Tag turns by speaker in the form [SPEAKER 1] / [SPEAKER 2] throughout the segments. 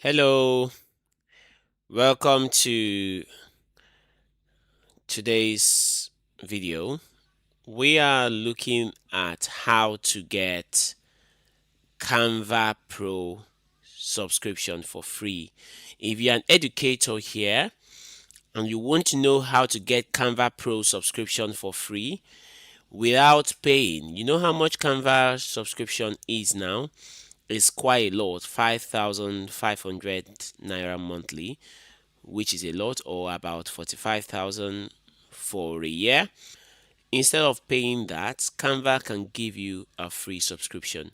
[SPEAKER 1] Hello, welcome to today's video. We are looking at how to get Canva Pro subscription for free. If you're an educator here and you want to know how to get Canva Pro subscription for free without paying, you know how much Canva subscription is now? It's quite a lot, 5,500 naira monthly, which is a lot, or about 45,000 for a year. Instead of paying that, Canva can give you a free subscription.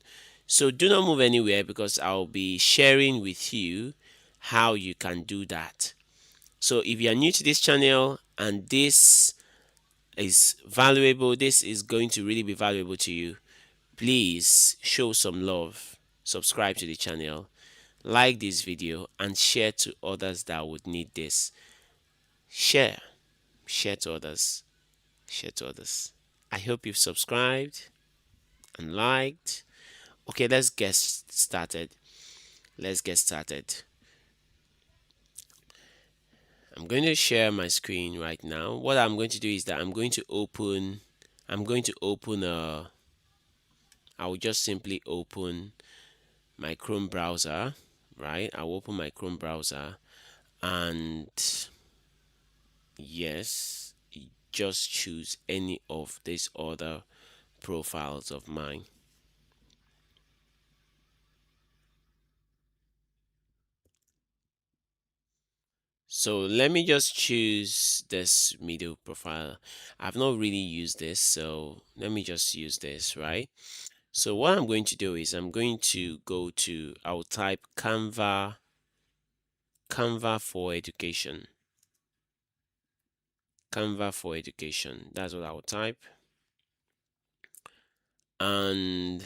[SPEAKER 1] So do not move anywhere because I'll be sharing with you how you can do that. So if you are new to this channel and this is valuable, this is going to really be valuable to you, please show some love, subscribe to the channel, like this video, and share to others that would need this. Share to others, share to others. I hope you've subscribed and liked. Okay, let's get started. Let's get started. I'm going to share my screen right now. What I'm going to do is that I'm going to open I will just simply open my Chrome browser, right? I'll open my Chrome browser and yes, just choose any of these other profiles of mine. So let me just choose this middle profile. I've not really used this, so let me just use this, right? So what I'm going to do is I'm going to I'll type Canva for education. Canva for education. That's what I'll type. And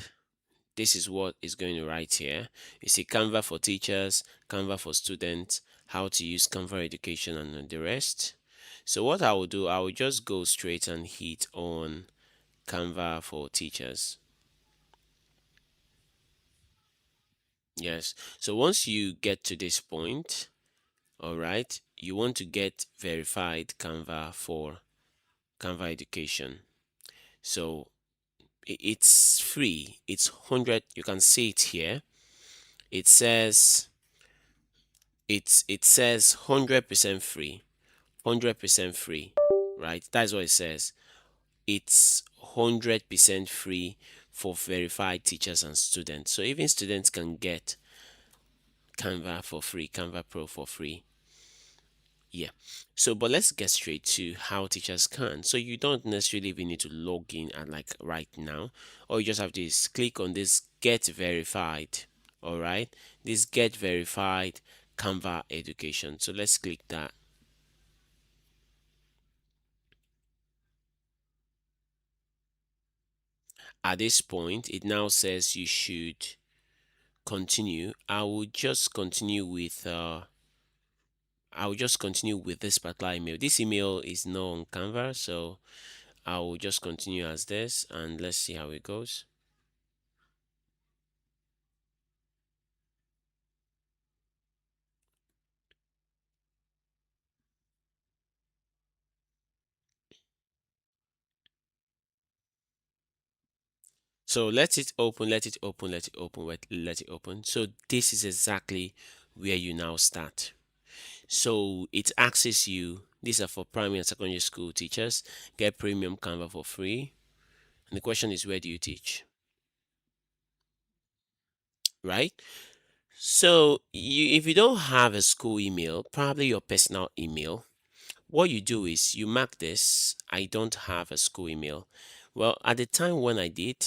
[SPEAKER 1] this is what is going to write here. You see Canva for teachers, Canva for students, how to use Canva education, and the rest. So what I will do, I will just go straight and hit on Canva for teachers. Yes. So once you get to this point, all right, you want to get verified Canva for Canva education. So it's free. It's 100. You can see it here. It says it says 100% free. 100% free, right? That's what it says. It's 100% free for verified teachers and students. So even students can get Canva for free, Canva Pro for free. Yeah. So, but let's get straight to how teachers can. So you don't necessarily even need to log in at like right now. All you just have to is click on this get verified. All right. This get verified Canva education. So let's click that. At this point, it now says you should continue. I will just continue with this particular email. This email is not on Canva, so I will just continue as this and let's see how it goes. So let it open, let it open, let it open, let it open. So this is exactly where you now start. So it asks you, these are for primary and secondary school teachers, get premium Canva for free. And the question is, where do you teach? Right? So if you don't have a school email, probably your personal email, what you do is you mark this, I don't have a school email. Well, at the time when I did,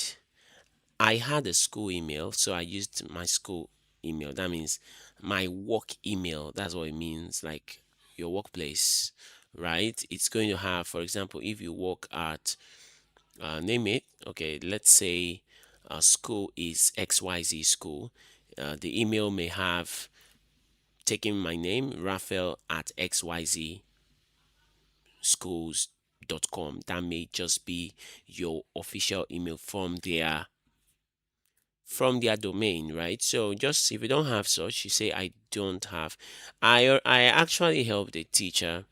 [SPEAKER 1] I had a school email, so I used my school email. That means my work email. That's what it means, like your workplace, right? It's going to have, for example, if you work at, name it, okay, let's say school is XYZ school. The email may have taken my name, Raphael at XYZ schools.com. That may just be your official email from their from their domain, right? So just if you don't have such, you say I don't have. I actually helped a teacher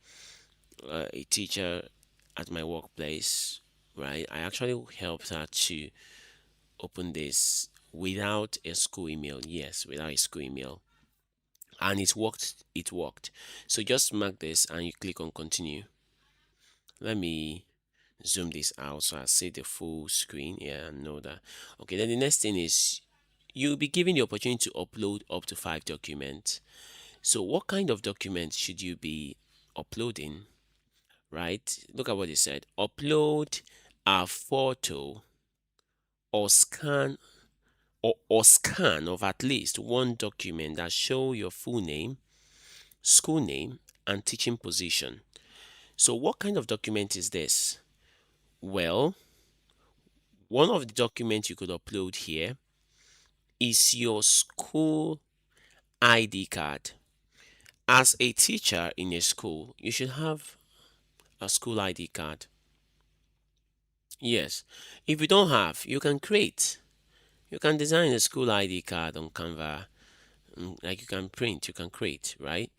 [SPEAKER 1] at my workplace, right? I actually helped her to open this without a school email. Yes, without a school email. And it worked. It worked. So just mark this and you click on continue. Let me zoom this out so I see the full screen. Yeah, I know that. Okay, then the next thing is you'll be given the opportunity to upload up to 5 documents. So what kind of documents should you be uploading? Right? Look at what it said. Upload a photo or scan of at least one document that show your full name, school name, and teaching position. So what kind of document is this? Well, one of the documents you could upload here is your school ID card. As a teacher in a school, you should have a school ID card. Yes. If you don't have, you can create. You can design a school ID card on Canva. Like you can print, you can create, right?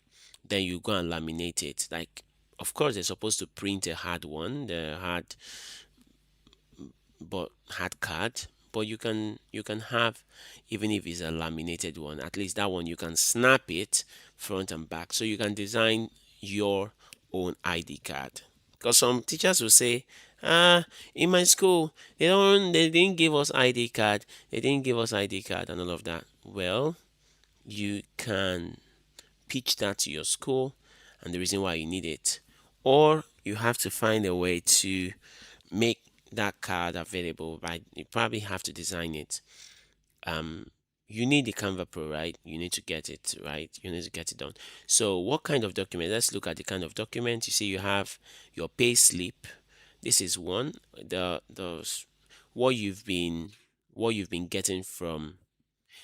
[SPEAKER 1] Then you go and laminate it. Like, of course, they're supposed to print a hard one, the hard card, but you can have, even if it's a laminated one, at least that one you can snap it front and back, so you can design your own ID card. Because some teachers will say, in my school they didn't give us ID card, and all of that. Well, you can pitch that to your school and the reason why you need it, or you have to find a way to make that card available, right? You probably have to design it. um you need the Canva Pro, right? You need to get it, right? You need to get it done. So what kind of document? Let's look at the kind of document. You see you have your pay slip. This is one. What you've been getting from.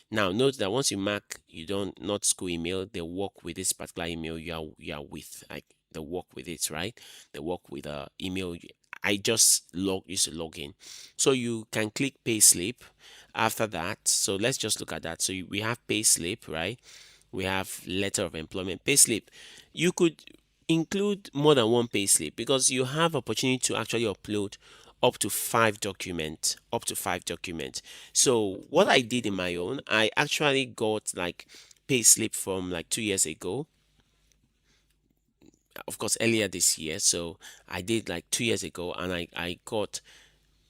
[SPEAKER 1] Now note that once you mark, you don't, not school email, they work with this particular email you are with, like they work with it, right? They work with email. I just used to log in. So you can click payslip after that. So let's just look at that. So we have payslip, right? We have letter of employment. Payslip, you could include more than one payslip because you have opportunity to actually upload up to 5 documents. So what I did in my own, I actually got like payslip from like 2 years ago, of course earlier this year. So I did like 2 years ago, and I got,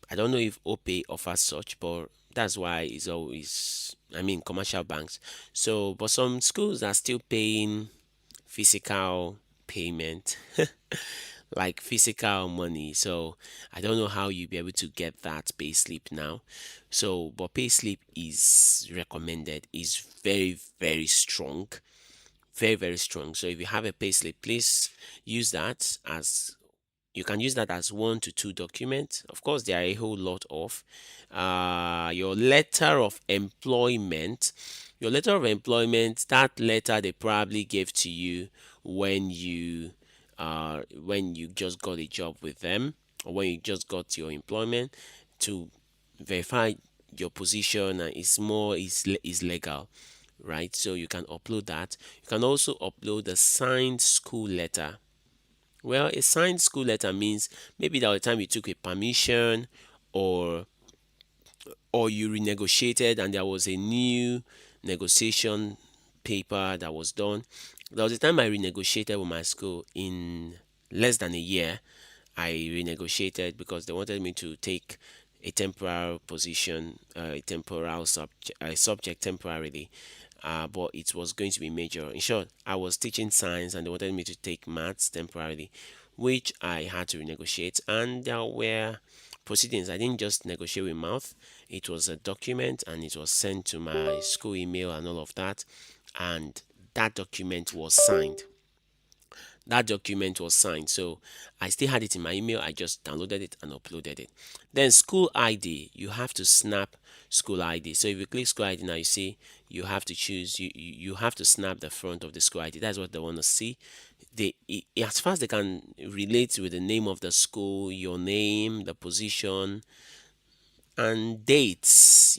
[SPEAKER 1] I don't know if OPay offers such, but that's why it's always, I mean, commercial banks. So but some schools are still paying physical payment, like physical money. So I don't know how you'll be able to get that payslip now. So but payslip is recommended, is very, very strong, very, very strong. So if you have a payslip, please use that as, you can use that as 1 to 2 documents. Of course, there are a whole lot of your letter of employment. Your letter of employment, that letter they probably gave to you when you just got a job with them, or when you just got your employment, to verify your position, and is legal, right? So you can upload that. You can also upload the signed school letter. Well, a signed school letter means maybe that the time you took a permission, or you renegotiated and there was a new negotiation paper that was done. There was a time I renegotiated with my school in less than a year. I renegotiated because they wanted me to take a temporary position, a temporal subject temporarily, but it was going to be major. In short, I was teaching science and they wanted me to take maths temporarily, which I had to renegotiate. And there were proceedings. I didn't just negotiate with mouth, it was a document and it was sent to my school email and all of that. And that document was signed. So I still had it in my email. I just downloaded it and uploaded it. Then school ID, you have to snap school ID. So if you click school ID now, you see you have to choose, you have to snap the front of the school ID. That's what they want to see. As far as they can relate with the name of the school, your name, the position, and dates.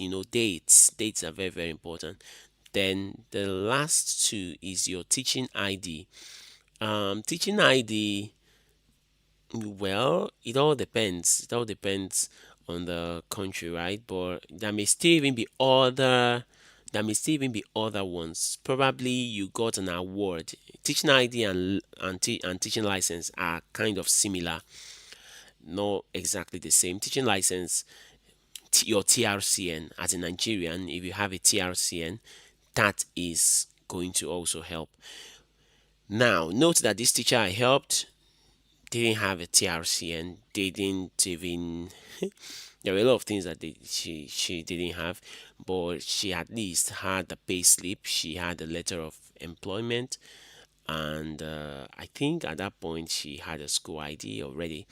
[SPEAKER 1] Dates are very, very important. Then the last two is your teaching ID. Teaching ID, well, it all depends on the country, right? But there may still even be other ones. Probably you got an award. Teaching ID and teaching license are kind of similar, not exactly the same. Teaching license, your TRCN as a Nigerian, if you have a TRCN, that is going to also help. Now, note that this teacher I helped didn't have a TRCN. They didn't even. There were a lot of things that she didn't have, but she at least had the pay slip. She had a letter of employment, and I think at that point she had a school ID already.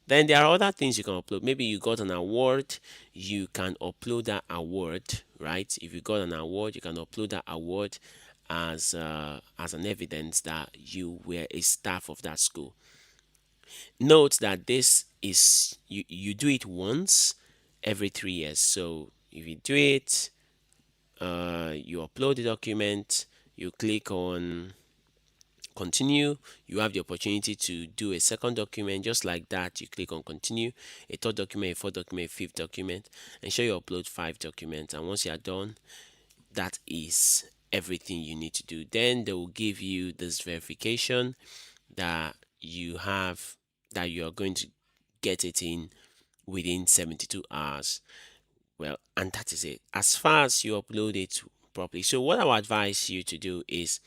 [SPEAKER 1] Then there are other things you can upload. Maybe you got an award, you can upload that award, right? If you got an award, you can upload that award as an evidence that you were a staff of that school. Note that this is you do it once every 3 years. So if you do it, you upload the document, you click on continue, you have the opportunity to do a second document just like that. You click on continue, a third document, a fourth document, a fifth document. Ensure you upload 5 documents, and once you are done, that is everything you need to do. Then they will give you this verification that you have, that you are going to get it in within 72 hours. Well, and that is it as far as you upload it properly. So what I would advise you to do is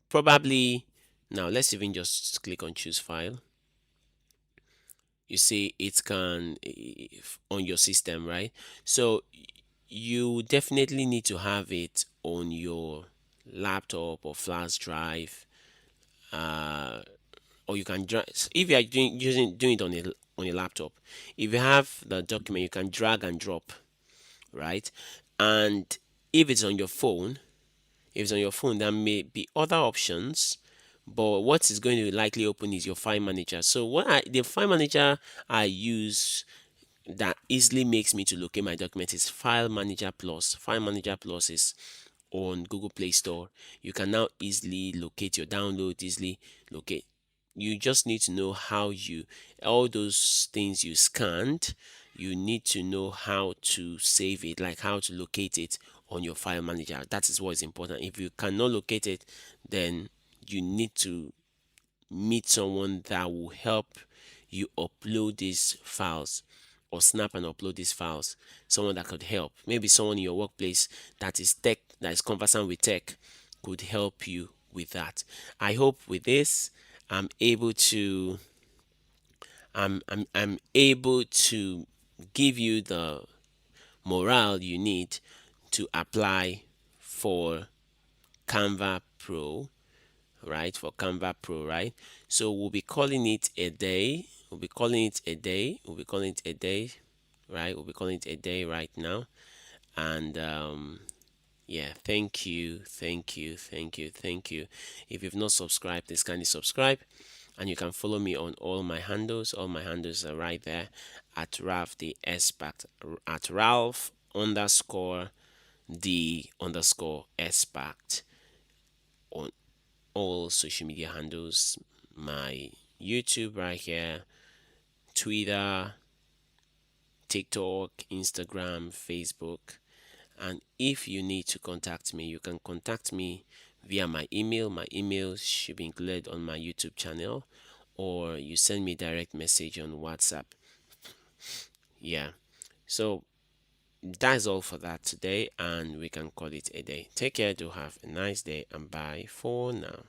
[SPEAKER 1] probably, now let's even just click on choose file. You see it can on your system, right? So you definitely need to have it on your laptop or flash drive, uh, or you can drag. If you are doing it on a laptop, if you have the document, you can drag and drop, right? And if it's on your phone, there may be other options, but what is going to likely open is your file manager. So the file manager I use that easily makes me to locate my document is File Manager Plus. File Manager Plus is on Google Play Store. You can now easily locate your download, easily locate. You just need to know how all those things you scanned, you need to know how to save it, like how to locate it on your file manager. That is what is important. If you cannot locate it, then you need to meet someone that will help you upload these files, or snap and upload these files. Someone that could help, maybe someone in your workplace that is conversant with tech, could help you with that. I hope with this I'm able to I'm able to give you the morale you need to apply for Canva Pro, right? For Canva Pro, right? So we'll be calling it a day. We'll be calling it a day. We'll be calling it a day, right? We'll be calling it a day right now. And yeah, thank you, thank you, thank you, thank you. If you've not subscribed, please kindly subscribe. And you can follow me on all my handles. All my handles are right there at Ralph the Espact, at Ralph underscore the underscore Espact on all social media handles. My YouTube right here, Twitter, TikTok, Instagram, Facebook. And if you need to contact me, you can contact me via my email. My email should be included on my YouTube channel, or you send me direct message on WhatsApp. Yeah. So that's all for that today, and we can call it a day. Take care, do have a nice day, and bye for now.